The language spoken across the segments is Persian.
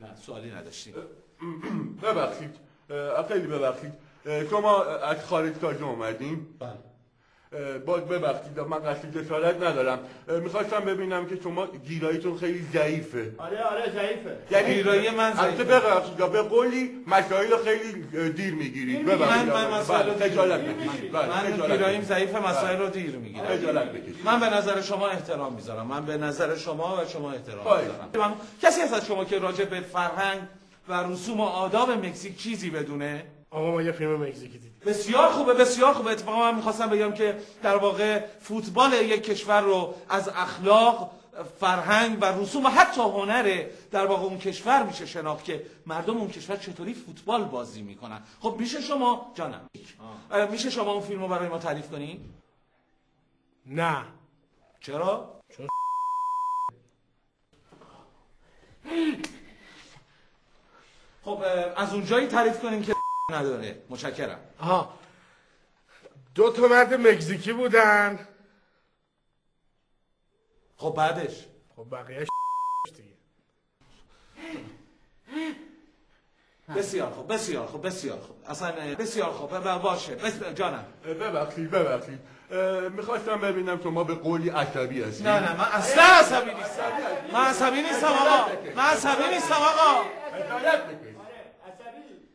نه سوالی نداشتیم. ببخشید، خیلی ببخشید، شما از خارج تازه اومدین؟ بله. باز ببخشید من قصد جسارت ندارم، میخواستم ببینم که شما گیراییتون خیلی ضعیفه. آره ضعیفه. یعنی گیرایی من ضعیفه. ببخشید به قولی مسائل خیلی دیر میگیرید. ببخشید من مسائل رو خجالت بکشید. من گیراییم ضعیفه، مسائل رو دیر میگیرم. خجالت بکشید. من به نظر شما احترام میذارم. من به نظر شما و شما احترام میذارم. کسی هست از شما که راجع به فرهنگ و رسوم و آداب مکزیک چیزی بدونه؟ آقا ما یه فیلم مکزیکی دیدیم. بسیار خوبه، بسیار خوبه. اتفاقا من میخواستم بگم که در واقع فوتبال یک کشور رو از اخلاق، فرهنگ و رسوم و حتی هنر در واقع اون کشور میشه شناخت که مردم اون کشور چطوری فوتبال بازی میکنن. خب میشه شما جانم میشه شما اون فیلم رو برای ما تعریف کنی؟ نه. چرا؟ چون خب از اونجایی تعریف کنیم که نداره. متشکرم. آها، 2 تا مرد مکزیکی بودن. خب بعدش؟ خب بقیه دیگه. بسیار خوب، بسیار خوب، بسیار خوب. اصلا بسیار خوب. باشه. جانم. ببخشید میخواستم ببینم شما به قولی عصبی هستید. نه من اصلا عصبی نیستم. من عصبی نیستم آقا. من عصبی نیستم آقا.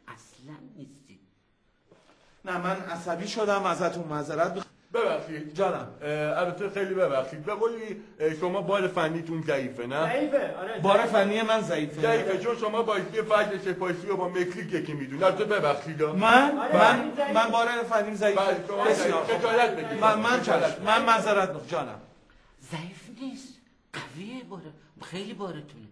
اصلا نیستی. نه من عصبی شدم، ازتون معذرت ببخشید جانم. البته خیلی ببخشید، به قولی شما بار فنیتون ضعیفه نه؟ ضعیفه. آره بار فنی من ضعیفه. چون شما بایستی فرد سپاسی و با مکزیک یکی میدون. البته ببخشید من بار فنیم ضعیفه. بسیار خجالت بکشید. من معذرت جانم. ضعیف نیست، قویه. خیلی بارتونه.